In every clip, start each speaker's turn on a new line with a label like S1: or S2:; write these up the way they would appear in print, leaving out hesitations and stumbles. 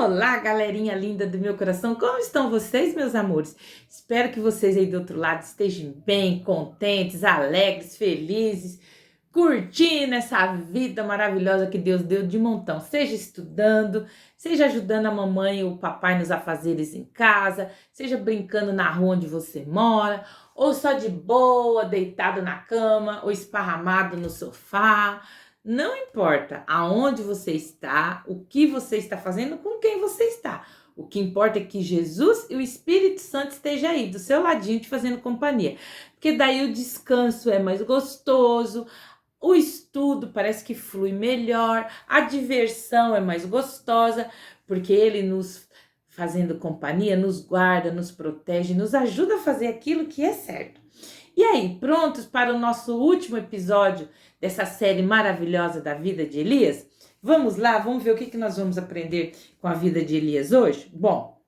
S1: Olá, galerinha linda do meu coração, como estão vocês, meus amores? Espero que vocês aí do outro lado estejam bem, contentes, alegres, felizes, curtindo essa vida maravilhosa que Deus deu de montão. Seja estudando, seja ajudando a mamãe e o papai nos afazeres em casa, seja brincando na rua onde você mora, ou só de boa, deitado na cama, ou esparramado no sofá. Não importa aonde você está, o que você está fazendo, com quem você está. O que importa é que Jesus e o Espírito Santo estejam aí, do seu ladinho, te fazendo companhia. Porque daí o descanso é mais gostoso, o estudo parece que flui melhor, a diversão é mais gostosa, porque ele nos fazendo companhia, nos guarda, nos protege, nos ajuda a fazer aquilo que é certo. E aí, prontos para o nosso último episódio dessa série maravilhosa da vida de Elias? Vamos lá, vamos ver o que nós vamos aprender com a vida de Elias hoje? Bom,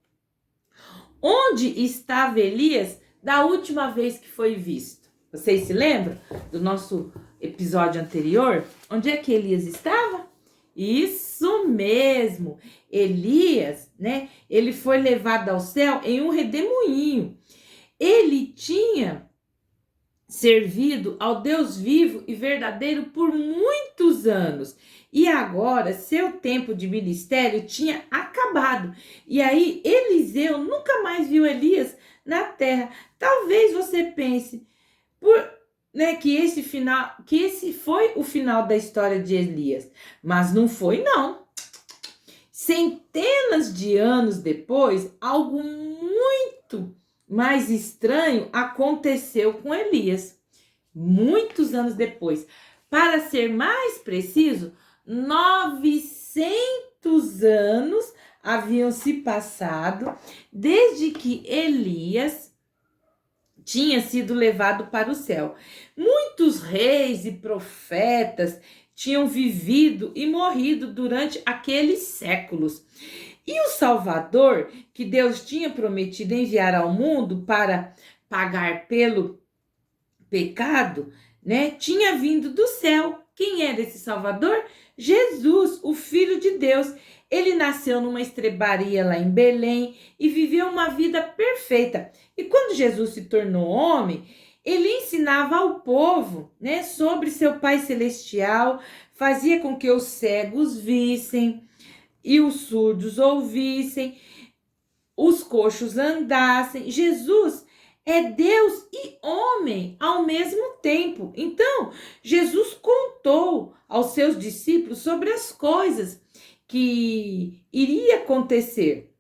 S1: onde estava Elias da última vez que foi visto? Vocês se lembram do nosso episódio anterior? Onde é que Elias estava? Isso mesmo, Elias, né? Ele foi levado ao céu em um redemoinho. Ele tinha servido ao Deus vivo e verdadeiro por muitos anos. E agora, seu tempo de ministério tinha acabado. E aí, Eliseu nunca mais viu Elias na terra. Talvez você pense, que esse foi o final da história de Elias. Mas não foi, não. Centenas de anos depois, algo muito mais estranho aconteceu com Elias. Muitos anos depois. Para ser mais preciso, 900 anos haviam se passado desde que Elias tinha sido levado para o céu. Muitos reis e profetas tinham vivido e morrido durante aqueles séculos. E o Salvador, que Deus tinha prometido enviar ao mundo para pagar pelo pecado, né, tinha vindo do céu. Quem era esse Salvador? Jesus, o Filho de Deus. Ele nasceu numa estrebaria lá em Belém e viveu uma vida perfeita. E quando Jesus se tornou homem, ele ensinava ao povo, né, sobre seu Pai Celestial, fazia com que os cegos vissem e os surdos ouvissem, os coxos andassem. Jesus é Deus e homem ao mesmo tempo. Então, Jesus contou aos seus discípulos sobre as coisas que iria acontecer.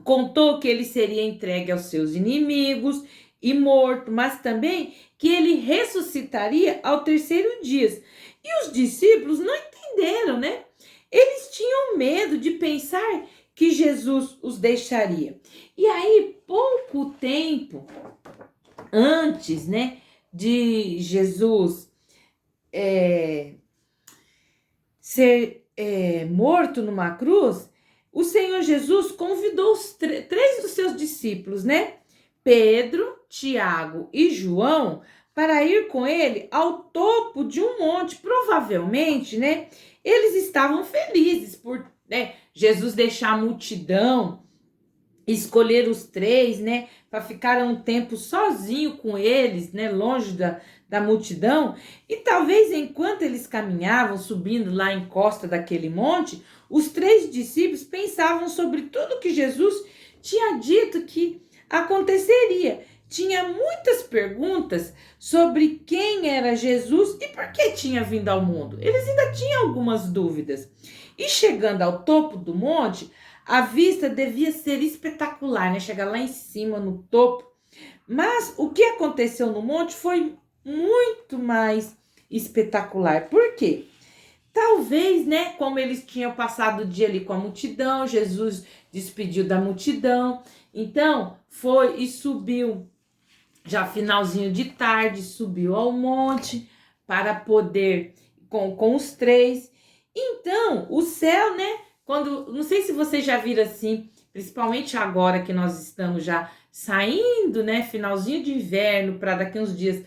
S1: Contou que ele seria entregue aos seus inimigos e morto, mas também que ele ressuscitaria ao terceiro dia. E os discípulos não entenderam, né? Eles tinham medo de pensar que Jesus os deixaria. E aí, pouco tempo antes, né, de Jesus ser morto numa cruz, o Senhor Jesus convidou os três dos seus discípulos, né, Pedro, Tiago e João, para ir com ele ao topo de um monte. Provavelmente, né, eles estavam felizes por, né, Jesus deixar a multidão, escolher os três, né, para ficar um tempo sozinho com eles, né, longe da multidão. E talvez enquanto eles caminhavam, subindo lá em costa daquele monte, os três discípulos pensavam sobre tudo que Jesus tinha dito que aconteceria. Tinha muitas perguntas sobre quem era Jesus e por que tinha vindo ao mundo. Eles ainda tinham algumas dúvidas. E chegando ao topo do monte, a vista devia ser espetacular, né? Chegar lá em cima, no topo. Mas o que aconteceu no monte foi muito mais espetacular. Por quê? Talvez, né, como eles tinham passado o dia ali com a multidão, Jesus despediu da multidão. Então, foi e subiu, já finalzinho de tarde, subiu ao monte para poder, com os três. Então, o céu, né, não sei se vocês já viram assim, principalmente agora que nós estamos já saindo, né, finalzinho de inverno, para daqui uns dias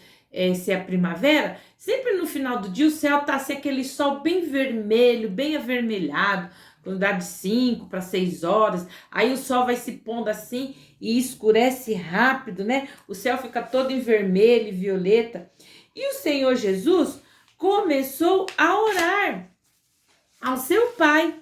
S1: ser a primavera, sempre no final do dia o céu tá assim, aquele sol bem vermelho, bem avermelhado, quando dá de 5 para 6 horas, aí o sol vai se pondo assim e escurece rápido, né? O céu fica todo em vermelho e violeta. E o Senhor Jesus começou a orar ao seu Pai,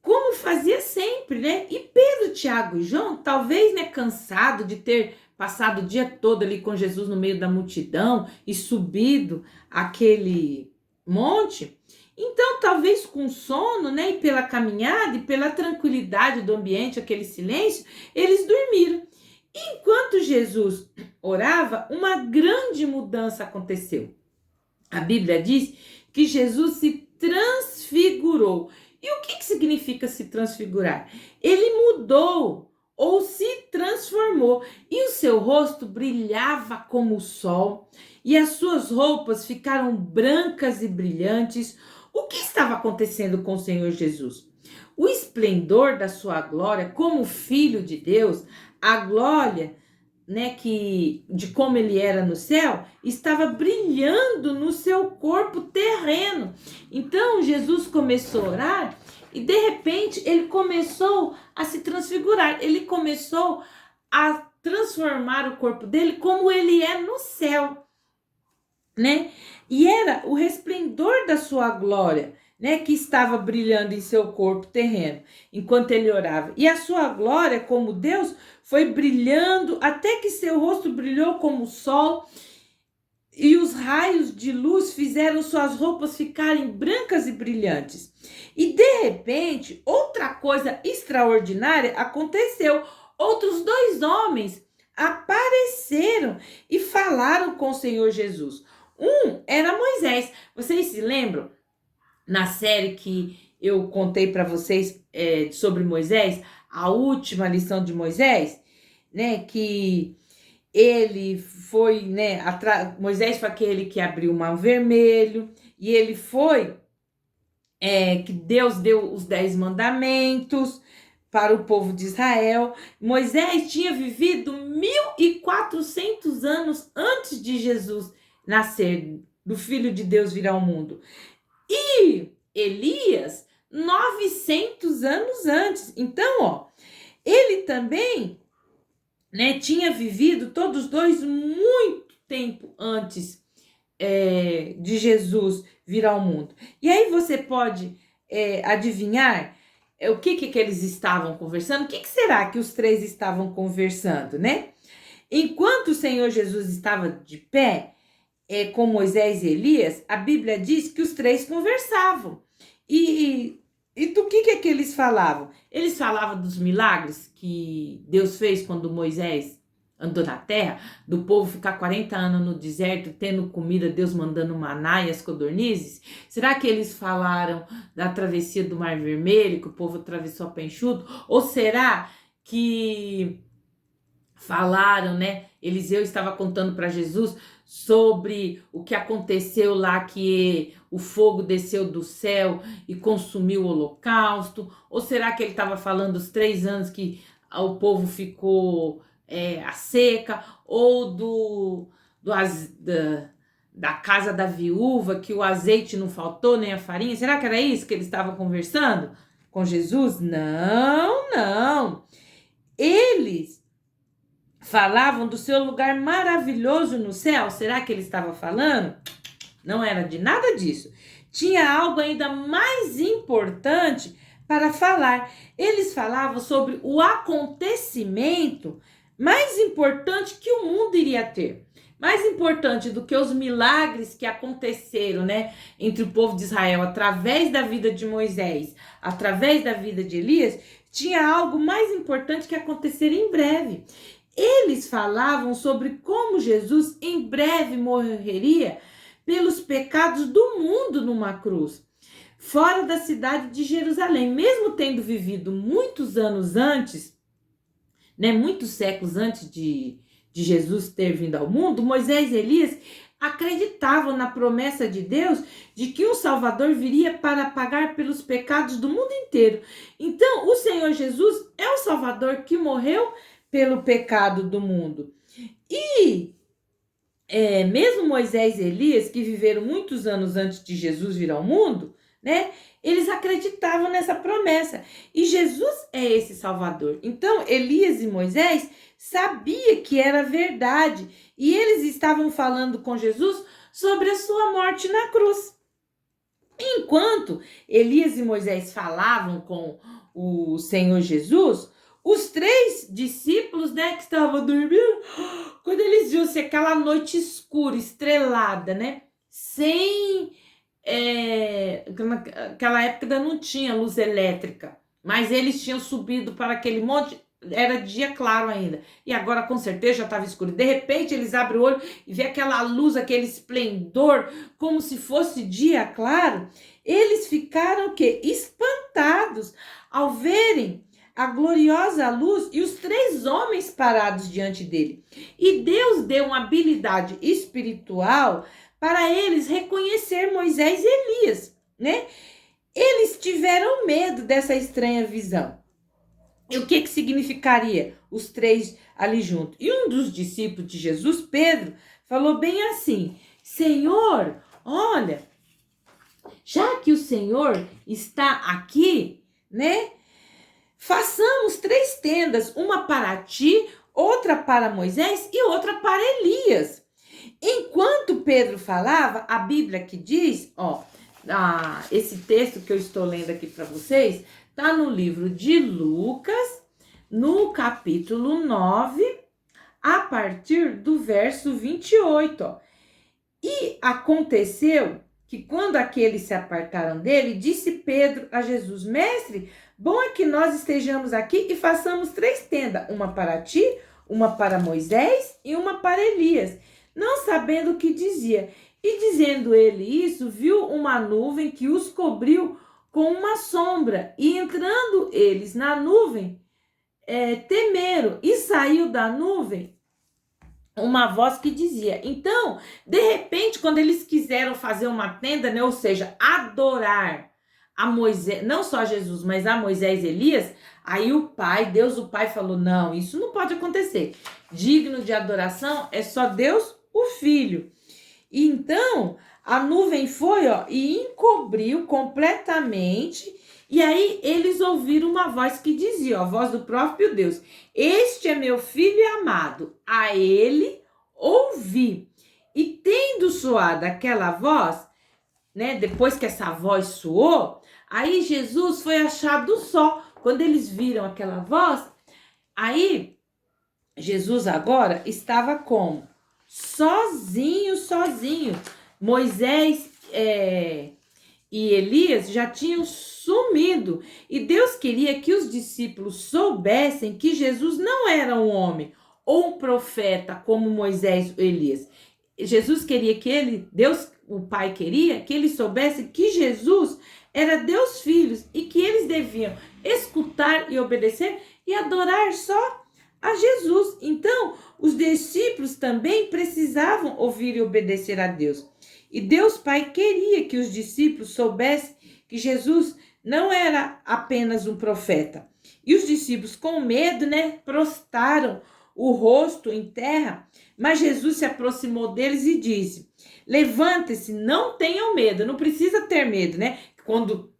S1: como fazia sempre, né? E Pedro, Tiago e João, talvez, né, cansado de ter passado o dia todo ali com Jesus no meio da multidão e subido aquele monte, então talvez com sono, né, e pela caminhada e pela tranquilidade do ambiente, aquele silêncio, eles dormiram. Enquanto Jesus orava, uma grande mudança aconteceu. A Bíblia diz que Jesus se transfigurou. E o que significa se transfigurar? Ele mudou ou se transformou e o seu rosto brilhava como o sol e as suas roupas ficaram brancas e brilhantes. O que estava acontecendo com o Senhor Jesus? O esplendor da sua glória como filho de Deus, a glória, né, de como ele era no céu, estava brilhando no seu corpo terreno. Então Jesus começou a orar e de repente ele começou a se transfigurar. Ele começou a transformar o corpo dele como ele é no céu, né? E era o resplendor da sua glória, né, que estava brilhando em seu corpo terreno, enquanto ele orava. E a sua glória como Deus foi brilhando até que seu rosto brilhou como o sol, e os raios de luz fizeram suas roupas ficarem brancas e brilhantes. E de repente, outra coisa extraordinária aconteceu. Outros 2 homens apareceram e falaram com o Senhor Jesus. Um era Moisés. Vocês se lembram? Na série que eu contei para vocês sobre Moisés, a última lição de Moisés, né, que ele foi, né, Moisés foi aquele que abriu o mar vermelho, e ele foi, que Deus deu os 10 mandamentos para o povo de Israel. Moisés tinha vivido 1400 anos antes de Jesus nascer, do Filho de Deus vir ao mundo. E Elias, 900 anos antes. Então, ele também, né, tinha vivido todos 2 muito tempo antes de Jesus vir ao mundo. E aí você pode adivinhar o que eles estavam conversando? O que será que os 3 estavam conversando, né? Enquanto o Senhor Jesus estava de pé, com Moisés e Elias, a Bíblia diz que os 3 conversavam. E do que eles falavam? Eles falavam dos milagres que Deus fez quando Moisés andou na terra, do povo ficar 40 anos no deserto, tendo comida, Deus mandando maná e as codornizes. Será que eles falaram da travessia do Mar Vermelho, que o povo atravessou a pé enxuto? Ou será que falaram, né? Eliseu estava contando para Jesus sobre o que aconteceu lá, que o fogo desceu do céu e consumiu o holocausto? Ou será que ele estava falando dos 3 anos que o povo ficou a seca? Ou da casa da viúva, que o azeite não faltou, nem a farinha? Será que era isso que ele estava conversando com Jesus? Não. Eles falavam do seu lugar maravilhoso no céu. Será que ele estava falando? Não era de nada disso. Tinha algo ainda mais importante para falar. Eles falavam sobre o acontecimento mais importante que o mundo iria ter. Mais importante do que os milagres que aconteceram, né, entre o povo de Israel, através da vida de Moisés, através da vida de Elias, tinha algo mais importante que acontecer em breve. Eles falavam sobre como Jesus em breve morreria pelos pecados do mundo numa cruz, fora da cidade de Jerusalém. Mesmo tendo vivido muitos anos antes, né, muitos séculos antes de Jesus ter vindo ao mundo, Moisés e Elias acreditavam na promessa de Deus de que um Salvador viria para pagar pelos pecados do mundo inteiro. Então, o Senhor Jesus é o Salvador que morreu pelo pecado do mundo. E mesmo Moisés e Elias, que viveram muitos anos antes de Jesus vir ao mundo, né? Eles acreditavam nessa promessa. E Jesus é esse Salvador. Então, Elias e Moisés sabiam que era verdade. E eles estavam falando com Jesus sobre a sua morte na cruz. Enquanto Elias e Moisés falavam com o Senhor Jesus, os 3 discípulos, né, que estavam dormindo, quando eles viram aquela noite escura, estrelada, né, sem... naquela época ainda não tinha luz elétrica, mas eles tinham subido para aquele monte, era dia claro ainda, e agora com certeza já estava escuro. De repente eles abrem o olho e vê aquela luz, aquele esplendor, como se fosse dia claro. Eles ficaram o quê? Espantados ao verem a gloriosa luz e os 3 homens parados diante dele. E Deus deu uma habilidade espiritual para eles reconhecer Moisés e Elias, né? Eles tiveram medo dessa estranha visão. E o que significaria os 3 ali juntos? E um dos discípulos de Jesus, Pedro, falou bem assim: Senhor, olha, já que o Senhor está aqui, né? Façamos 3 tendas, uma para ti, outra para Moisés e outra para Elias. Enquanto Pedro falava, a Bíblia que diz, esse texto que eu estou lendo aqui para vocês, está no livro de Lucas, no capítulo 9, a partir do verso 28. Ó. E aconteceu que quando aqueles se apartaram dele, disse Pedro a Jesus: Mestre, bom é que nós estejamos aqui e façamos 3 tendas, uma para ti, uma para Moisés e uma para Elias. Não sabendo o que dizia. E dizendo ele isso, viu uma nuvem que os cobriu com uma sombra. E entrando eles na nuvem, temeram. E saiu da nuvem uma voz que dizia. Então, de repente, quando eles quiseram fazer uma tenda, né, ou seja, adorar a Moisés, não só a Jesus, mas a Moisés e Elias, aí Deus o Pai falou: não, isso não pode acontecer. Digno de adoração é só Deus, o Filho. E então, a nuvem foi, e encobriu completamente. E aí, eles ouviram uma voz que dizia, a voz do próprio Deus: Este é meu filho amado, a ele ouvi. E tendo soado aquela voz, né, depois que essa voz soou, aí Jesus foi achado só. Quando eles viram aquela voz, aí Jesus agora estava como? Sozinho. Moisés e Elias já tinham sumido. E Deus queria que os discípulos soubessem que Jesus não era um homem ou um profeta como Moisés e Elias. Jesus queria que Deus, o Pai queria que eles soubessem que Jesus era Deus Filho e que eles deviam escutar e obedecer e adorar só a Jesus. Então, os discípulos também precisavam ouvir e obedecer a Deus. E Deus Pai queria que os discípulos soubessem que Jesus não era apenas um profeta. E os discípulos, com medo, né, prostraram o rosto em terra, mas Jesus se aproximou deles e disse: levante-se, não tenham medo. Não precisa ter medo, né? Quando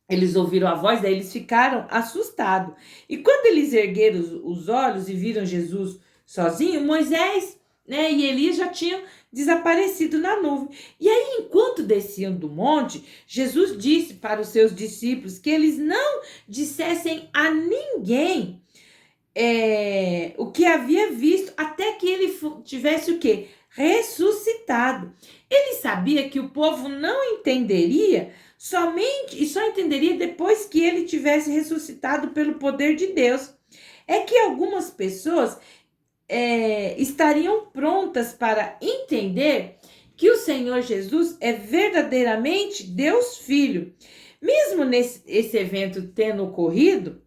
S1: eles ouviram a voz, daí eles ficaram assustados. E quando eles ergueram os olhos e viram Jesus sozinho, Moisés, né, e Elias já tinham desaparecido na nuvem. E aí, enquanto desciam do monte, Jesus disse para os seus discípulos que eles não dissessem a ninguém o que havia visto, até que ele tivesse o quê? Ressuscitado. Ele sabia que o povo não entenderia só entenderia depois que ele tivesse ressuscitado pelo poder de Deus. É que algumas pessoas estariam prontas para entender que o Senhor Jesus é verdadeiramente Deus Filho. Mesmo esse evento tendo ocorrido,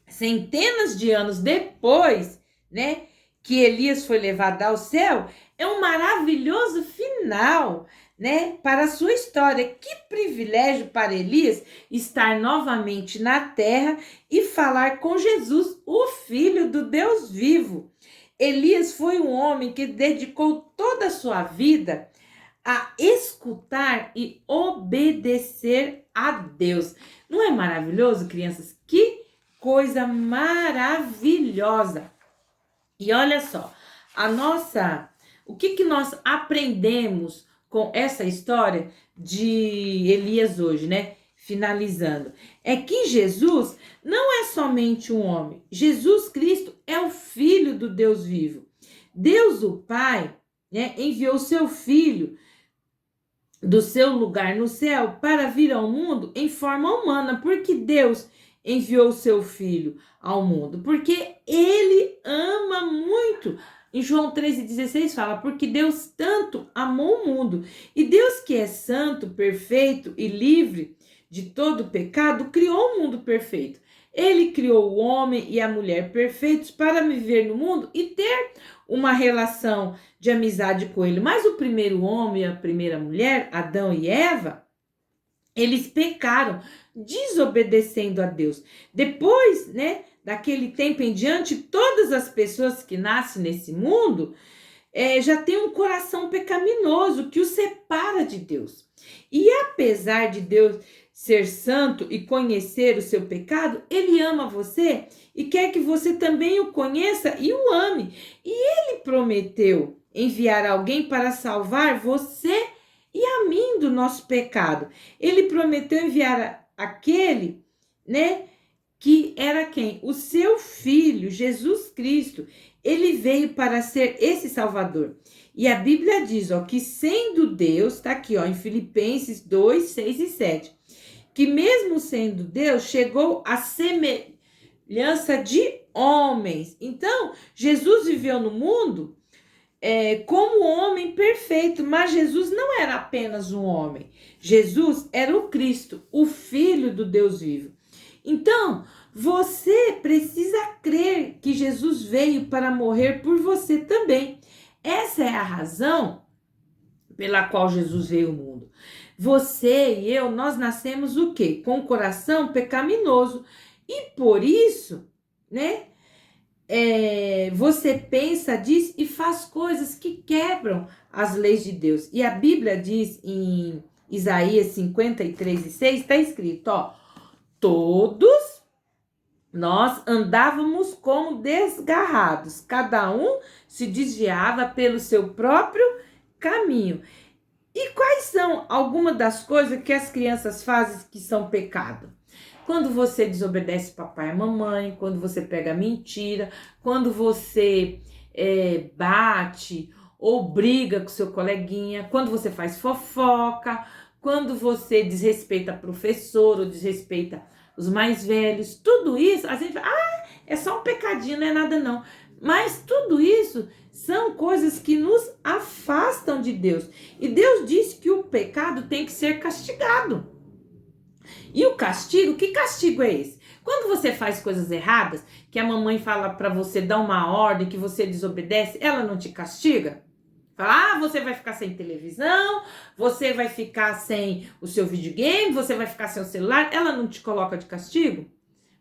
S1: centenas de anos depois, né, que Elias foi levado ao céu, é um maravilhoso final, né, para a sua história. Que privilégio para Elias estar novamente na terra e falar com Jesus, o Filho do Deus vivo. Elias foi um homem que dedicou toda a sua vida a escutar e obedecer a Deus. Não é maravilhoso, crianças? Que coisa maravilhosa! E olha só, o que nós aprendemos com essa história de Elias hoje, né? Finalizando, é que Jesus não é somente um homem. Jesus Cristo é o Filho do Deus vivo. Deus, o Pai, né, enviou seu Filho do seu lugar no céu para vir ao mundo em forma humana. Porque Deus enviou seu Filho ao mundo? Porque Ele ama muito. Em João 13,16 fala, porque Deus tanto amou o mundo. E Deus, que é santo, perfeito e livre de todo pecado, criou um mundo perfeito. Ele criou o homem e a mulher perfeitos para viver no mundo e ter uma relação de amizade com ele. Mas o primeiro homem e a primeira mulher, Adão e Eva, eles pecaram, desobedecendo a Deus. Depois, né, daquele tempo em diante, todas as pessoas que nascem nesse mundo já têm um coração pecaminoso que os separa de Deus. E apesar de Deus ser santo e conhecer o seu pecado, ele ama você e quer que você também o conheça e o ame. E ele prometeu enviar alguém para salvar você e a mim do nosso pecado. Ele prometeu enviar aquele, né, que era quem? O seu Filho, Jesus Cristo. Ele veio para ser esse Salvador. E a Bíblia diz, ó, que sendo Deus, tá aqui, ó, em Filipenses 2, 6 e 7, que mesmo sendo Deus, chegou à semelhança de homens. Então, Jesus viveu no mundo como homem perfeito, mas Jesus não era apenas um homem. Jesus era o Cristo, o Filho do Deus vivo. Então, você precisa crer que Jesus veio para morrer por você também. Essa é a razão pela qual Jesus veio ao mundo. Você e eu, nós nascemos o quê? Com o coração pecaminoso. E por isso, né? Você pensa, diz e faz coisas que quebram as leis de Deus. E a Bíblia diz em Isaías 53 e 6, está escrito, ó, todos nós andávamos como desgarrados, cada um se desviava pelo seu próprio caminho. E quais são algumas das coisas que as crianças fazem que são pecado? Quando você desobedece papai e mamãe, quando você pega mentira, quando você bate ou briga com seu coleguinha, quando você faz fofoca, quando você desrespeita professor ou desrespeita os mais velhos, tudo isso, a gente fala, é só um pecadinho, não é nada não. Mas tudo isso são coisas que nos afastam de Deus. E Deus disse que o pecado tem que ser castigado. E o castigo, que castigo é esse? Quando você faz coisas erradas, que a mamãe fala para você dar uma ordem, que você desobedece, ela não te castiga? Fala, você vai ficar sem televisão, você vai ficar sem o seu videogame, você vai ficar sem o celular. Ela não te coloca de castigo?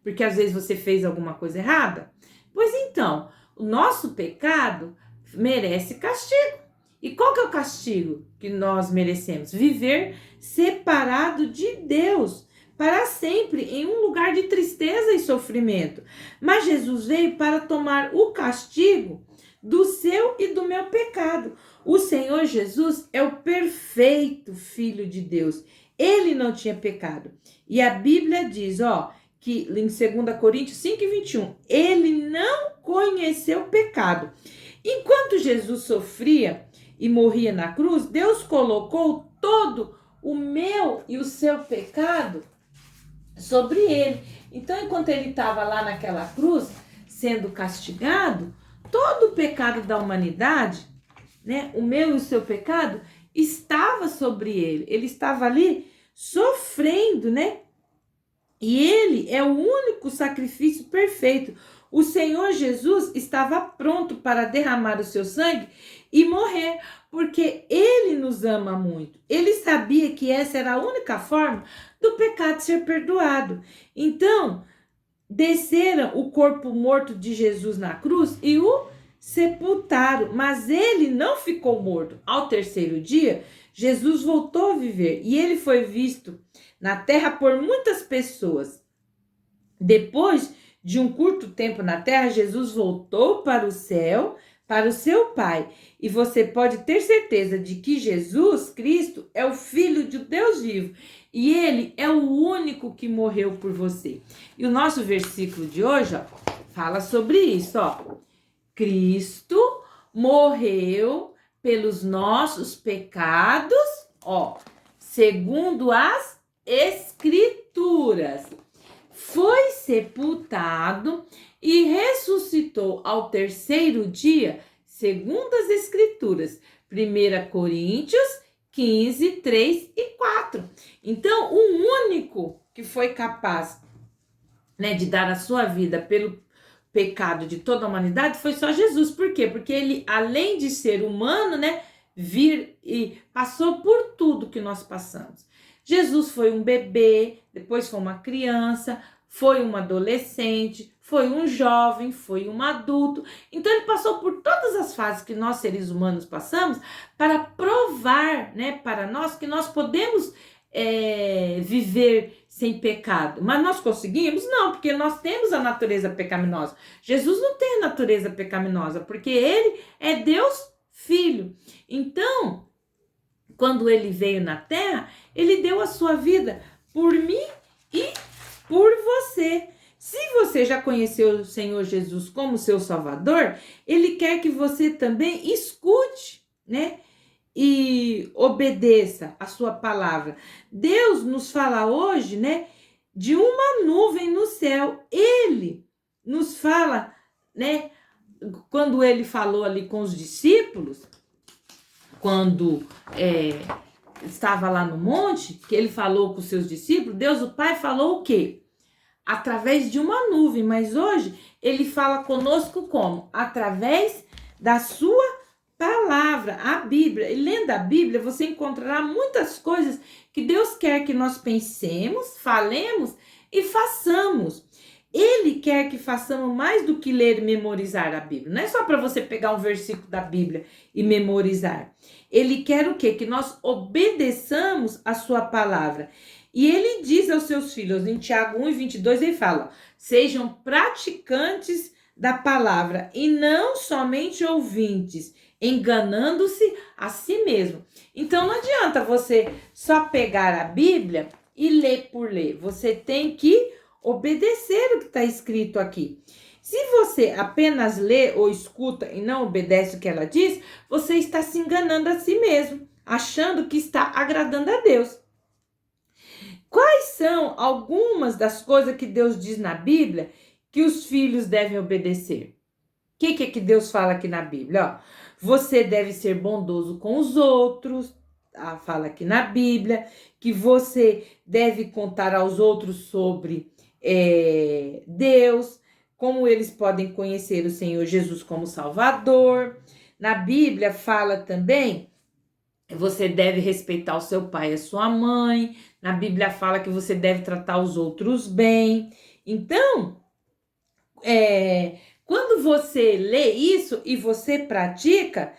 S1: Porque às vezes você fez alguma coisa errada? Pois então, o nosso pecado merece castigo. E qual que é o castigo que nós merecemos? Viver separado de Deus para sempre, em um lugar de tristeza e sofrimento. Mas Jesus veio para tomar o castigo do seu e do meu pecado. O Senhor Jesus é o perfeito Filho de Deus. Ele não tinha pecado. E a Bíblia diz, ó, que em 2 Coríntios 5 e 21, ele não conheceu pecado. Enquanto Jesus sofria e morria na cruz, Deus colocou todo o meu e o seu pecado sobre ele. Então, enquanto ele estava lá naquela cruz, sendo castigado, todo o pecado da humanidade, né, o meu e o seu pecado, estava sobre ele. Ele estava ali sofrendo, né? E ele é o único sacrifício perfeito. O Senhor Jesus estava pronto para derramar o seu sangue e morrer, porque ele nos ama muito. Ele sabia que essa era a única forma do pecado ser perdoado. Então, desceram o corpo morto de Jesus na cruz e o sepultaram, mas ele não ficou morto. Ao terceiro dia, Jesus voltou a viver e ele foi visto na terra por muitas pessoas. Depois de um curto tempo na terra, Jesus voltou para o céu, para o seu Pai. E você pode ter certeza de que Jesus Cristo é o Filho de Deus vivo. E ele é o único que morreu por você. E o nosso versículo de hoje, ó, fala sobre isso, ó. Cristo morreu pelos nossos pecados, ó, segundo as Escrituras. Foi sepultado e ressuscitou ao terceiro dia, segundo as Escrituras. 1 Coríntios 15, 3 e 4. Então, o único que foi capaz, né, de dar a sua vida pelo pecado de toda a humanidade foi só Jesus. Por quê? Porque ele, além de ser humano, né, vir e passou por tudo que nós passamos. Jesus foi um bebê, depois foi uma criança, foi um adolescente, foi um jovem, foi um adulto. Então ele passou por todas as fases que nós seres humanos passamos para provar, né, para nós que nós podemos viver sem pecado. Mas nós conseguimos? Não, porque nós temos a natureza pecaminosa. Jesus não tem a natureza pecaminosa, porque ele é Deus Filho. Então, quando ele veio na terra, ele deu a sua vida por mim e por você. Se você já conheceu o Senhor Jesus como seu Salvador, ele quer que você também escute, né? E obedeça a sua palavra. Deus nos fala hoje, né, de uma nuvem no céu. Ele nos fala, né, quando ele falou ali com os discípulos, quando estava lá no monte, que ele falou com os seus discípulos, Deus o Pai falou o quê? Através de uma nuvem, mas hoje ele fala conosco como? Através da sua palavra, a Bíblia. E lendo a Bíblia, você encontrará muitas coisas que Deus quer que nós pensemos, falemos e façamos. Ele quer que façamos mais do que ler e memorizar a Bíblia. Não é só para você pegar um versículo da Bíblia e memorizar. Ele quer o quê? Que nós obedeçamos a sua palavra. E ele diz aos seus filhos, em Tiago 1:22, ele fala: sejam praticantes da palavra e não somente ouvintes, enganando-se a si mesmo. Então não adianta você só pegar a Bíblia e ler por ler. Você tem que obedecer o que está escrito aqui. Se você apenas lê ou escuta e não obedece o que ela diz, você está se enganando a si mesmo, achando que está agradando a Deus. Quais são algumas das coisas que Deus diz na Bíblia que os filhos devem obedecer? O que é que Deus fala aqui na Bíblia? Ó, você deve ser bondoso com os outros, fala aqui na Bíblia, que você deve contar aos outros sobre Deus, como eles podem conhecer o Senhor Jesus como Salvador. Na Bíblia fala também, você deve respeitar o seu pai e a sua mãe. Na Bíblia fala que você deve tratar os outros bem. Então, quando você lê isso e você pratica,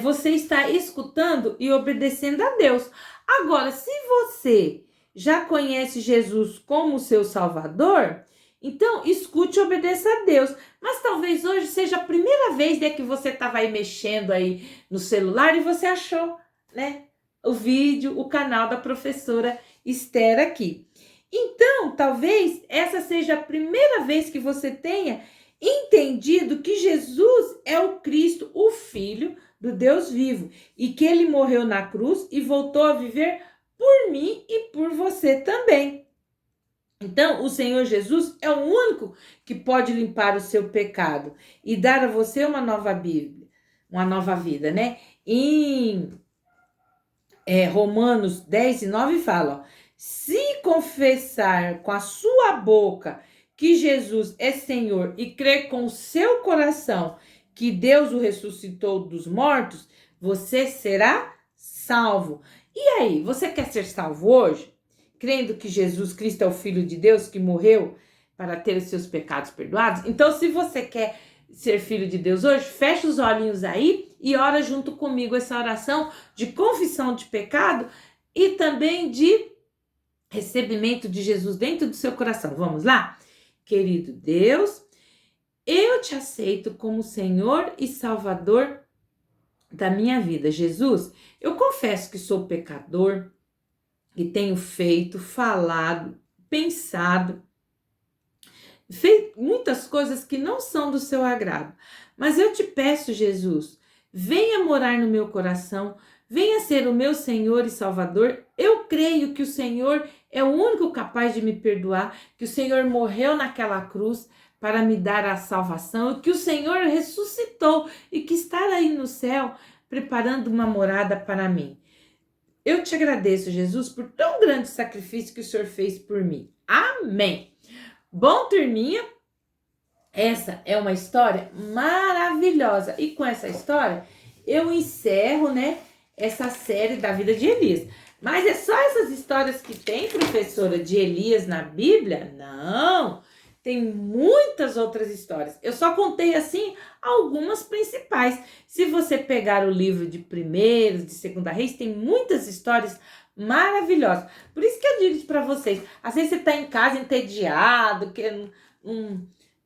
S1: você está escutando e obedecendo a Deus. Agora, se você já conhece Jesus como seu Salvador, então escute e obedeça a Deus. Mas talvez hoje seja a primeira vez que você estava aí mexendo aí no celular e você achou, né, o vídeo, o canal da professora Esther aqui. Então, talvez essa seja a primeira vez que você tenha entendido que Jesus é o Cristo, o Filho do Deus vivo, e que ele morreu na cruz e voltou a viver por mim e por você também. Então, o Senhor Jesus é o único que pode limpar o seu pecado e dar a você uma nova Bíblia, uma nova vida, né? Em Romanos 10:9 fala, ó, se confessar com a sua boca que Jesus é Senhor e crer com o seu coração que Deus o ressuscitou dos mortos, você será salvo. E aí, você quer ser salvo hoje? Crendo que Jesus Cristo é o Filho de Deus que morreu para ter os seus pecados perdoados? Então, se você quer ser filho de Deus hoje, fecha os olhinhos aí e ora junto comigo essa oração de confissão de pecado e também de recebimento de Jesus dentro do seu coração. Vamos lá? Querido Deus, eu te aceito como Senhor e Salvador da minha vida. Jesus, eu confesso que sou pecador e tenho feito, falado, pensado, feito muitas coisas que não são do seu agrado. Mas eu te peço, Jesus, venha morar no meu coração, venha ser o meu Senhor e Salvador. Eu creio que o Senhor é o único capaz de me perdoar, que o Senhor morreu naquela cruz para me dar a salvação, que o Senhor ressuscitou e que está aí no céu preparando uma morada para mim. Eu te agradeço, Jesus, por tão grande sacrifício que o Senhor fez por mim. Amém. Bom, turminha, essa é uma história maravilhosa. E com essa história, eu encerro, né, essa série da vida de Elias. Mas é só essas histórias que tem, professora, de Elias na Bíblia? Não! Tem muitas outras histórias. Eu só contei, assim, algumas principais. Se você pegar o livro de Primeiros, de Segunda Reis, tem muitas histórias maravilhosas. Por isso que eu digo para vocês, às vezes você está em casa entediado,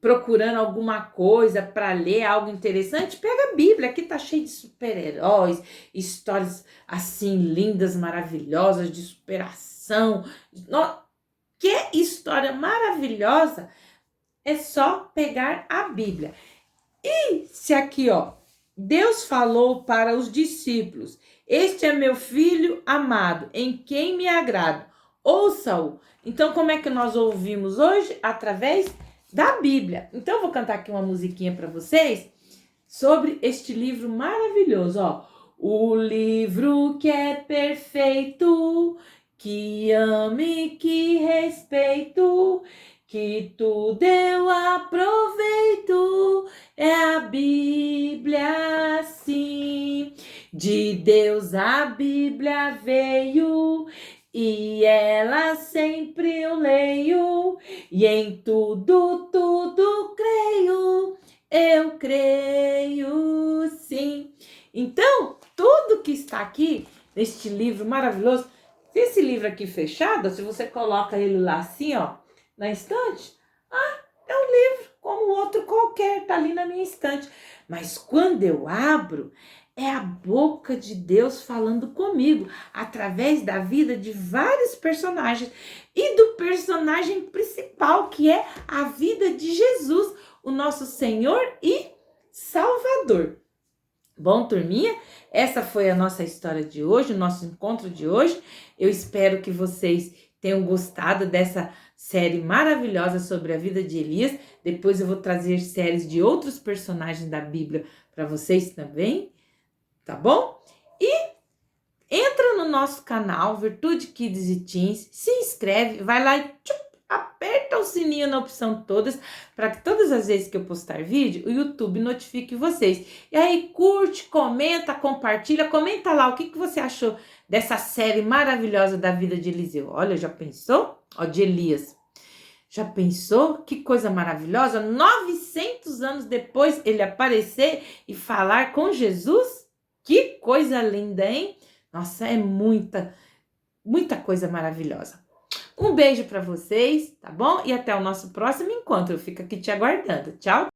S1: procurando alguma coisa para ler, algo interessante, pega a Bíblia, aqui tá cheio de super-heróis, histórias assim lindas, maravilhosas, de superação. Que história maravilhosa! É só pegar a Bíblia. E se aqui, ó, Deus falou para os discípulos: este é meu filho amado, em quem me agrado. Ouça-o. Então, como é que nós ouvimos hoje? Através da Bíblia. Então, eu vou cantar aqui uma musiquinha para vocês sobre este livro maravilhoso, ó. O livro que é perfeito, que ame, que respeito, que tudo eu aproveito, é a Bíblia, sim. De Deus a Bíblia veio, e ela sempre eu leio, e em tudo eu creio, sim. Então, tudo que está aqui neste livro maravilhoso, esse livro aqui fechado, se você coloca ele lá assim, ó, na estante, é um livro como outro qualquer, tá ali na minha estante. Mas quando eu abro, é a boca de Deus falando comigo, através da vida de vários personagens e do personagem principal, que é a vida de Jesus, o nosso Senhor e Salvador. Bom, turminha, essa foi a nossa história de hoje, o nosso encontro de hoje. Eu espero que vocês tenham gostado dessa série maravilhosa sobre a vida de Elias. Depois eu vou trazer séries de outros personagens da Bíblia para vocês também, tá bom? E entra no nosso canal Virtude Kids e Teens, se inscreve, vai lá e aperta o sininho na opção todas, para que todas as vezes que eu postar vídeo, o YouTube notifique vocês. E aí curte, comenta, compartilha, comenta lá o que você achou dessa série maravilhosa da vida de Eliseu. Olha, já pensou? Ó, de Elias. Já pensou? Que coisa maravilhosa! 900 anos depois ele aparecer e falar com Jesus? Que coisa linda, hein? Nossa, é muita coisa maravilhosa. Um beijo para vocês, tá bom? E até o nosso próximo encontro. Eu fico aqui te aguardando. Tchau!